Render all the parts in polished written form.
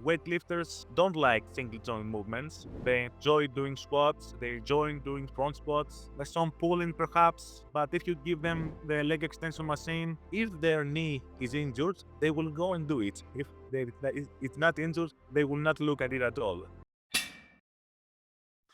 weightlifters don't like single joint movements. They enjoy doing squats, they enjoy doing front squats, there's some pulling perhaps, but if you give them the leg extension machine, if their knee is injured, they will go and do it. If it's not injured, they will not look at it at all.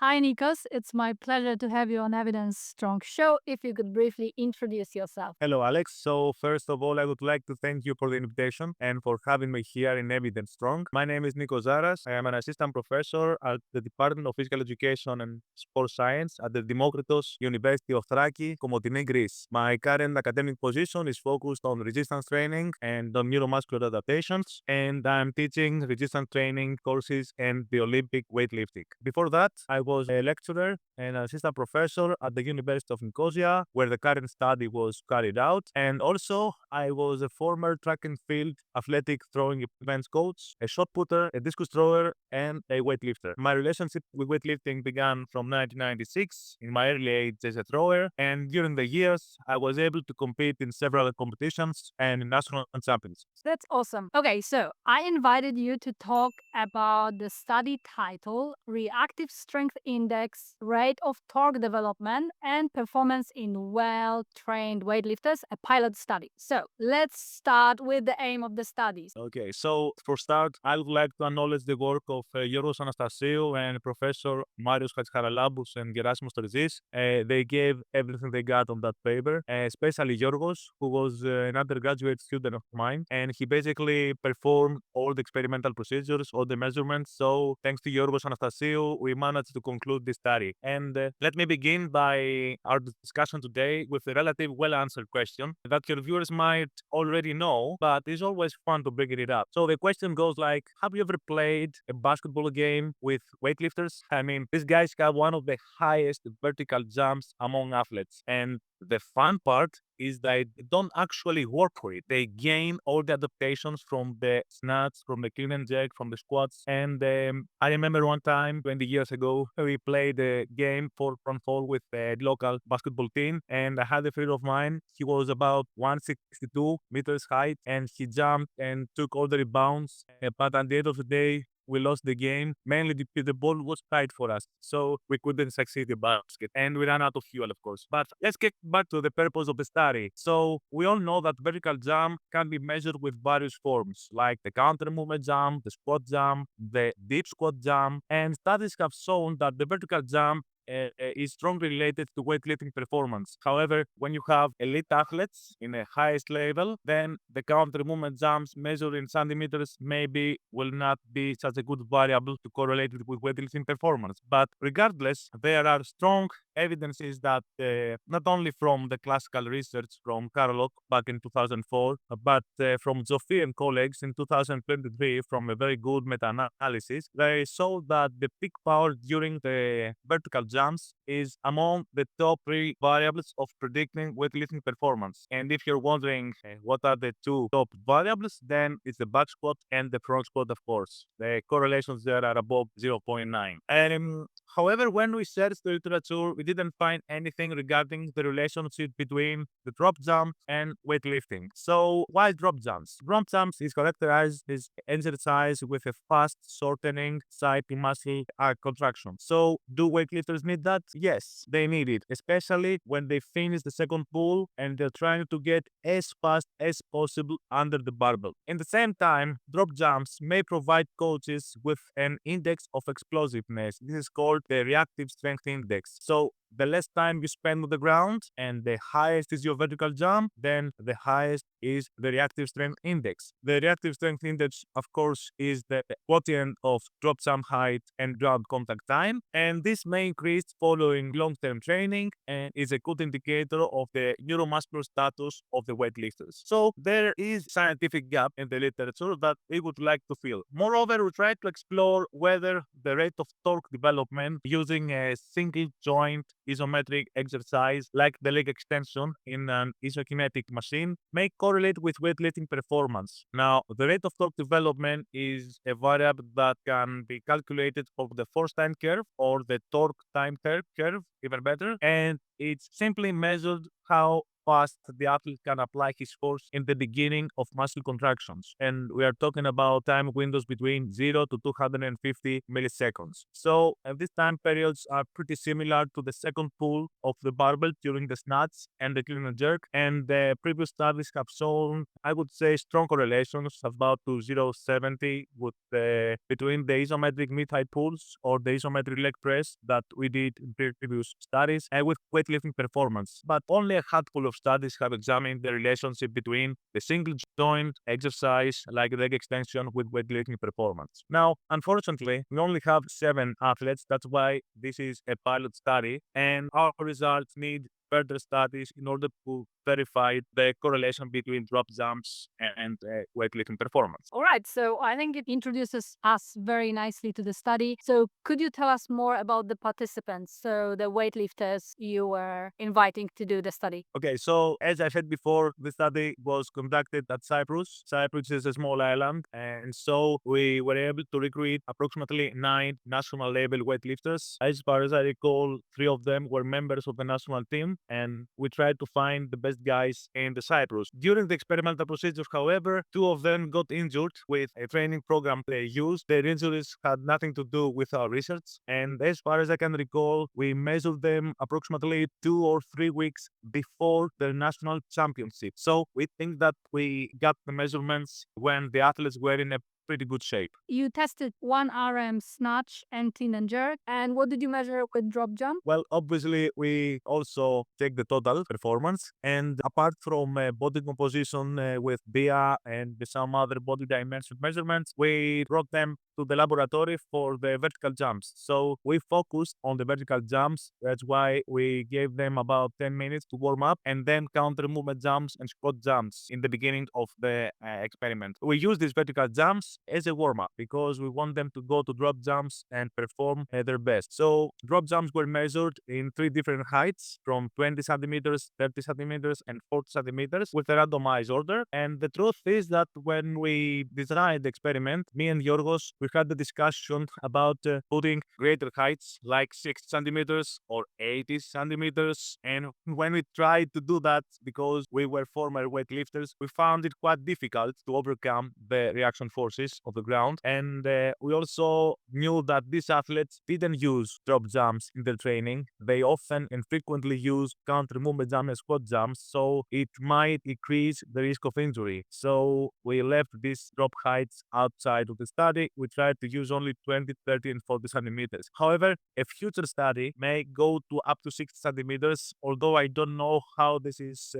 Hi, Nikos. It's my pleasure to have you on Evidence Strong Show. If you could briefly introduce yourself. Hello, Alex. So, first of all, I would like to thank you for the invitation and for having me here in Evidence Strong. My name is Nikos Zaras. I am an assistant professor at the Department of Physical Education and Sports Science at the Democritus University of Thrace, Komotini, Greece. My current academic position is focused on resistance training and on neuromuscular adaptations, and I'm teaching resistance training courses and the Olympic weightlifting. Before that, I was a lecturer and assistant professor at the University of Nicosia, where the current study was carried out. And also, I was a former track and field athletic throwing events coach, a shot putter, a discus thrower, and a weightlifter. My relationship with weightlifting began from 1996 in my early age as a thrower, and during the years, I was able to compete in several competitions and in national championships. That's awesome. Okay, so I invited you to talk about the study title Reactive Strength Index, Rate of Torque Development, and Performance in Well-Trained Weightlifters, a pilot study. So let's start with the aim of the studies. Okay, so for start, I would like to acknowledge the work of Anastasiou and Professor Marios Hadjicharalambous and Gerasimus Terzis. They gave everything they got on that paper, especially Yorgos, who was an undergraduate student of mine, and he basically performed all the experimental procedures, all the measurements. So thanks to Yorgos Anastasiou, we managed to conclude this study. And let me begin by our discussion today with a relatively well-answered question that your viewers might already know, but it's always fun to bring it up. So the question goes like, have you ever played a basketball game with weightlifters? I mean, these guys have one of the highest vertical jumps among athletes. And the fun part is that they don't actually work for it. They gain all the adaptations from the snatch, from the clean and jerk, from the squats. And I remember one time, 20 years ago, we played a game 4-on-4 with a local basketball team. And I had a friend of mine. He was about 162 meters high, and he jumped and took all the rebounds. But at the end of the day, we lost the game mainly because the ball was tight for us, so we couldn't succeed in basket, and we ran out of fuel, of course. But let's get back to the purpose of the study. So we all know that vertical jump can be measured with various forms, like the counter movement jump, the squat jump, the deep squat jump, and studies have shown that the vertical jump is strongly related to weightlifting performance. However, when you have elite athletes in the highest level, then the counter movement jumps measured in centimeters maybe will not be such a good variable to correlate with weightlifting performance. But regardless, there are strong evidences that not only from the classical research from Karolok back in 2004, but from Zoffi and colleagues in 2023 from a very good meta-analysis, they showed that the peak power during the vertical jumps is among the top 3 variables of predicting weightlifting performance. And if you're wondering what are the 2 top variables, then it's the back squat and the front squat, of course. The correlations there are above 0.9. However, when we searched the literature, we didn't find anything regarding the relationship between the drop jump and weightlifting. So why drop jumps? Drop jumps is characterized as exercise with a fast shortening side muscle contraction. So do weightlifters need that? Yes, they need it, especially when they finish the second pull and they're trying to get as fast as possible under the barbell. In the same time, drop jumps may provide coaches with an index of explosiveness. This is called the reactive strength index. So the less time you spend on the ground and the highest is your vertical jump, then the highest is the reactive strength index. The reactive strength index, of course, is the quotient of drop jump height and ground contact time, and this may increase following long-term training and is a good indicator of the neuromuscular status of the weightlifters. So there is scientific gap in the literature that we would like to fill. Moreover, we try to explore whether the rate of torque development using a single joint isometric exercise like the leg extension in an isokinetic machine may correlate with weightlifting performance. Now, the rate of torque development is a variable that can be calculated for the force time curve or the torque time curve, even better, and it's simply measured how fast the athlete can apply his force in the beginning of muscle contractions. And we are talking about time windows between 0 to 250 milliseconds. So these time periods are pretty similar to the second pull of the barbell during the snatch and the clean and jerk. And the previous studies have shown, I would say, strong correlations about to 0.70 with between the isometric mid-thigh pulls or the isometric leg press that we did in previous studies and with weightlifting performance. But only a handful of studies have examined the relationship between the single joint exercise like leg extension with weightlifting performance. Now, unfortunately, we only have 7 athletes. That's why this is a pilot study, and our results need further studies in order to verify the correlation between drop jumps and weightlifting performance. All right, so I think it introduces us very nicely to the study. So could you tell us more about the participants, so the weightlifters you were inviting to do the study? Okay, so as I said before, the study was conducted at Cyprus. Cyprus is a small island, and so we were able to recruit approximately 9 national level weightlifters. As far as I recall, 3 of them were members of the national team, and we tried to find the best guys in the Cyprus. During the experimental procedures, however, 2 of them got injured with a training program they used. Their injuries had nothing to do with our research, and as far as I can recall, we measured them approximately 2 or 3 weeks before the national championship. So we think that we got the measurements when the athletes were in a pretty good shape. You tested 1 RM snatch and clean and jerk. And what did you measure with drop jump? Well, obviously, we also take the total performance. And apart from body composition with BIA and some other body dimension measurements, we brought them to the laboratory for the vertical jumps. So we focused on the vertical jumps. That's why we gave them about 10 minutes to warm up and then counter movement jumps and squat jumps in the beginning of the experiment. We use these vertical jumps as a warm up because we want them to go to drop jumps and perform their best. So drop jumps were measured in 3 different heights from 20 centimeters, 30 centimeters, and 40 centimeters with a randomized order. And the truth is that when we designed the experiment, me and Yorgos, we had the discussion about putting greater heights like 60 centimeters or 80 centimeters. And when we tried to do that, because we were former weightlifters, we found it quite difficult to overcome the reaction forces of the ground. And we also knew that these athletes didn't use drop jumps in their training. They often and frequently use counter movement jumps and squat jumps, so it might increase the risk of injury. So we left these drop heights outside of the study. We tried to use only 20, 30, and 40 centimeters. However, a future study may go to up to 60 centimeters, although I don't know how this is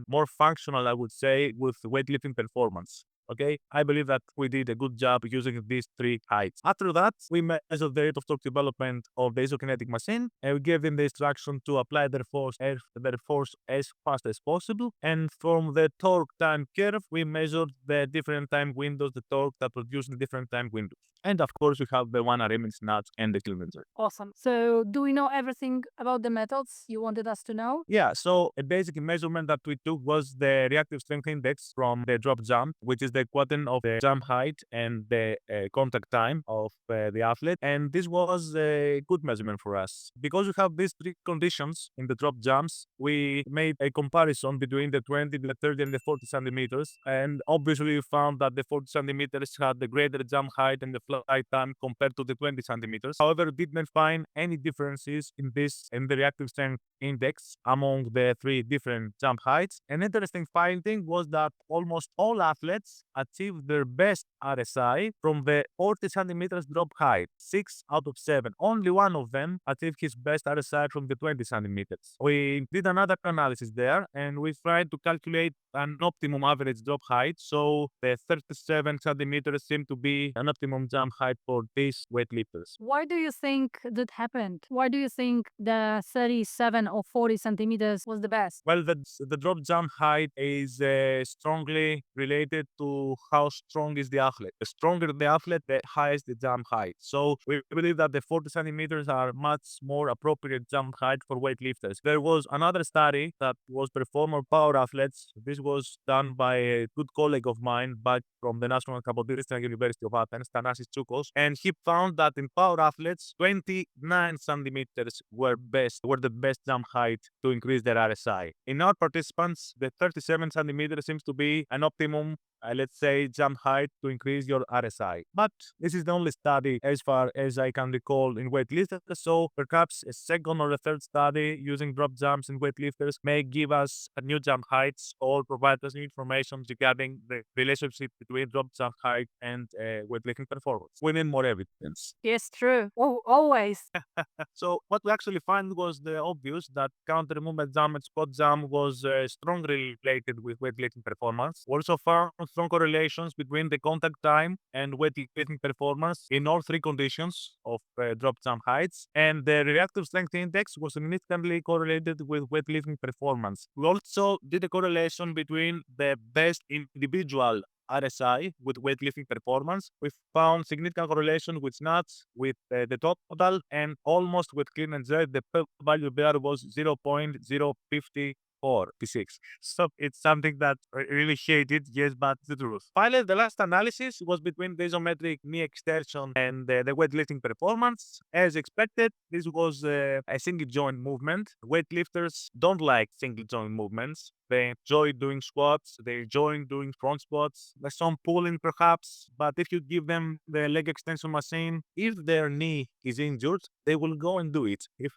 more functional, I would say, with weightlifting performance. Okay, I believe that we did a good job using these 3 heights. After that, we measured the rate of torque development of the isokinetic machine, and we gave them the instruction to apply their force as fast as possible. And from the torque time curve, we measured the different time windows, the torque that produced in different time windows. And of course, we have the 1 RM in snatch and the clean and jerk. Awesome. So do we know everything about the methods you wanted us to know? Yeah, so a basic measurement that we took was the reactive strength index from the drop jump, which is the quadrant of the jump height and the contact time of the athlete. And this was a good measurement for us. Because we have these 3 conditions in the drop jumps, we made a comparison between the 20, the 30, and the 40 centimeters. And obviously, we found that the 40 centimeters had the greater jump height and the flight time compared to the 20 centimeters. However, we didn't find any differences in the reactive strength index among the 3 different jump heights. An interesting finding was that almost all athletes achieved their best RSI from the 40 centimeters drop height, 6 out of 7. Only one of them achieved his best RSI from the 20 centimeters. We did another analysis there and we tried to calculate an optimum average drop height. So the 37 centimeters seemed to be an optimum jump height for these weightlifters. Why do you think that happened? Why do you think the 37 or 40 centimeters was the best? Well, the drop jump height is strongly related to to how strong is the athlete. The stronger the athlete, the highest the jump height. So we believe that the 40 centimeters are much more appropriate jump height for weightlifters. There was another study that was performed on power athletes. This was done by a good colleague of mine back from the National Komotini University of Athens, Anastasiou, and he found that in power athletes, 29 centimeters were the best jump height to increase their RSI. In our participants, the 37 centimeters seems to be an optimum let's say, jump height to increase your RSI. But this is the only study, as far as I can recall, in weightlifters. So perhaps a second or a third study using drop jumps in weightlifters may give us a new jump heights or provide us new information regarding the relationship between drop jump height and weightlifting performance. We need more evidence. Yes, true. Oh, always. So what we actually find was the obvious that counter movement jump and squat jump was strongly related with weightlifting performance. We also found strong correlations between the contact time and weightlifting performance in all three conditions of drop jump heights. And the reactive strength index was significantly correlated with weightlifting performance. We also did a correlation between the best individual RSI with weightlifting performance. We found significant correlation with snatch, with the total, and almost with clean and jerk. The value there was 0.054 P6. So it's something that I really hated, yes, but the truth. Finally, the last analysis was between the isometric knee extension and the weightlifting performance. As expected, this was a single joint movement. Weightlifters don't like single joint movements. They enjoy doing squats, they enjoy doing front squats, there's some pulling perhaps, but if you give them the leg extension machine, if their knee is injured, they will go and do it. If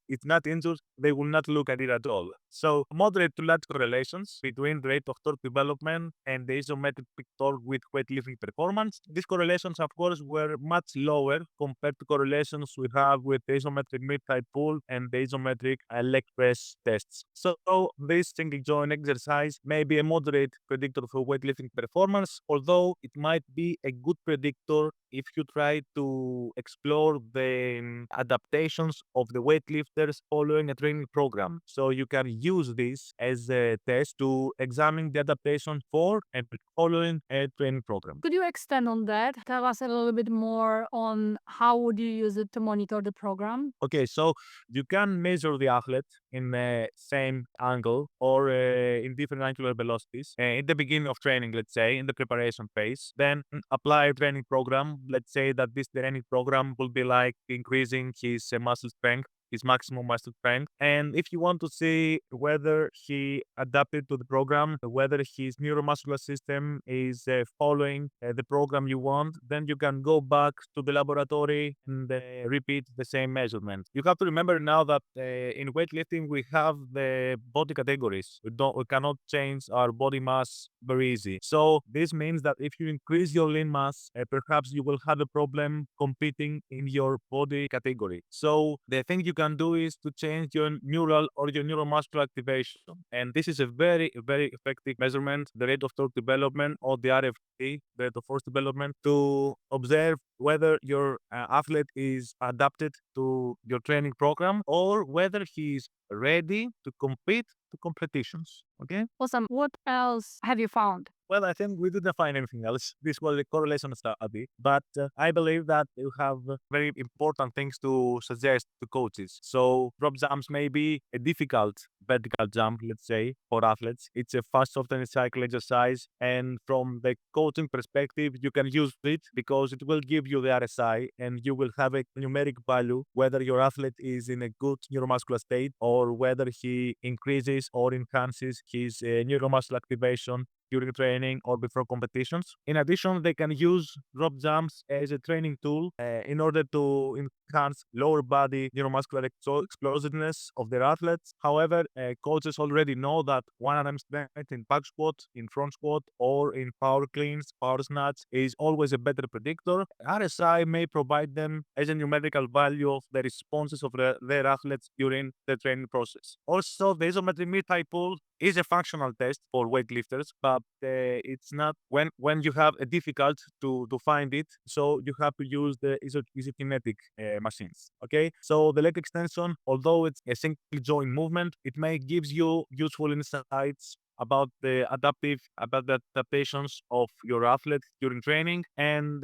it's not injured, they will not look at it at all. So moderate to large correlations between the rate of torque development and the isometric peak torque with weightlifting performance. These correlations, of course, were much lower compared to correlations we have with the isometric mid-thigh pull and the isometric leg press tests. So this single joint exercise may be a moderate predictor for weightlifting performance, although it might be a good predictor if you try to explore the adaptations of the weightlifters following a training program. So you can use this as a test to examine the adaptation for and following a training program. Could you extend on that? Tell us a little bit more on how would you use it to monitor the program? Okay, so you can measure the athlete in the same angle or in different angular velocities in the beginning of training, let's say, in the preparation phase. Then apply a training program. Let's say that this training program will be like increasing his muscle strength, his maximum muscle strength. And if you want to see whether he adapted to the program, whether his neuromuscular system is following the program you want, then you can go back to the laboratory and repeat the same measurement. You have to remember now that in weightlifting we have the body categories. We cannot change our body mass very easy. So this means that if you increase your lean mass, perhaps you will have a problem competing in your body category. So the thing you can do is to change your neural or your neuromuscular activation. And this is a very, very effective measurement, the rate of torque development or the RFT, the rate of force development, to observe whether your athlete is adapted to your training program or whether he is ready to compete to competitions. Okay. Awesome. What else have you found? Well, I think we didn't find anything else. This was a correlation study, but I believe that you have very important things to suggest to coaches. So drop jumps may be a difficult vertical jump, let's say, for athletes. It's a fast softening cycle exercise, and from the coaching perspective, you can use it because it will give you the RSI, and you will have a numeric value whether your athlete is in a good neuromuscular state or whether he increases or enhances his neuromuscular activation during training or before competitions. In addition, they can use drop jumps as a training tool in order to enhance lower body neuromuscular explosiveness of their athletes. However, coaches already know that one arm strength in back squat, in front squat, or in power cleans, power snatch is always a better predictor. RSI may provide them as a numerical value of the responses of their athletes during the training process. Also, the isometric mid-thigh pull is a functional test for weightlifters, but it's not when you have a difficult to find it. So you have to use the isokinetic machines. Okay, so the leg extension, although it's a single joint movement, it may gives you useful insights about the adaptations of your athlete during training, and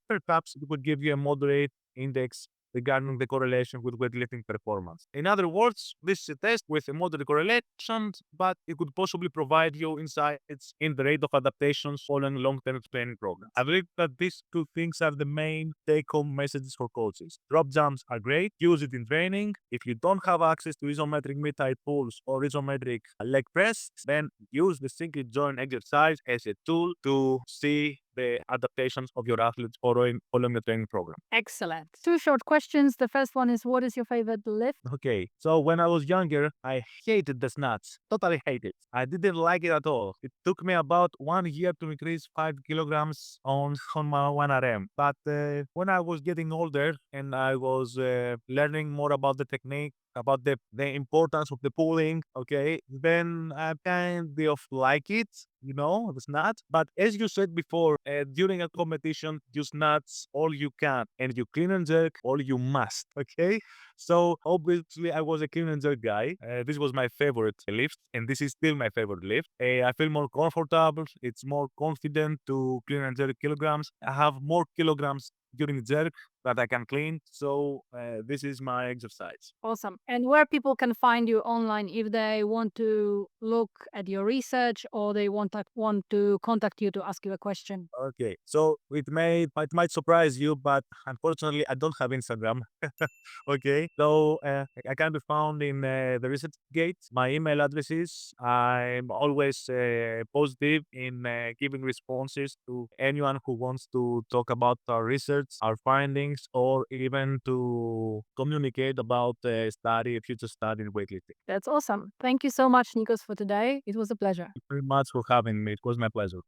perhaps it would give you a moderate index regarding the correlation with weightlifting performance. In other words, this is a test with a moderate correlation, but it could possibly provide you insights in the rate of adaptations following long-term training programs. I believe that these two things are the main take-home messages for coaches. Drop jumps are great. Use it in training. If you don't have access to isometric mid-height pulls or isometric leg press, then use the single joint exercise as a tool to see the adaptations of your athletes following the training program. Excellent. Two short questions. The first one is, what is your favorite lift? Okay, so when I was younger, I hated the snatch. Totally hated. I didn't like it at all. It took me about 1 year to increase 5 kilograms on my 1RM. But when I was getting older and I was learning more about the technique, about the importance of the pulling, okay, then I kind of like it, the snatch. But as you said before, during a competition, you snatch all you can and you clean and jerk all you must, okay? So obviously, I was a clean and jerk guy. This was my favorite lift, and this is still my favorite lift. I feel more comfortable. It's more confident to clean and jerk kilograms. I have more kilograms during jerk that I can clean. So this is my exercise. Awesome. And where people can find you online if they want to look at your research or they want to contact you to ask you a question. Okay, so it might surprise you, but unfortunately, I don't have Instagram. Okay, so I can be found in the research gate. My email address is. I'm always positive in giving responses to anyone who wants to talk about our research, our findings, or even to communicate about future study in weightlifting. That's awesome. Thank you so much, Nikos, for today. It was a pleasure. Thank you very much for having me. It was my pleasure.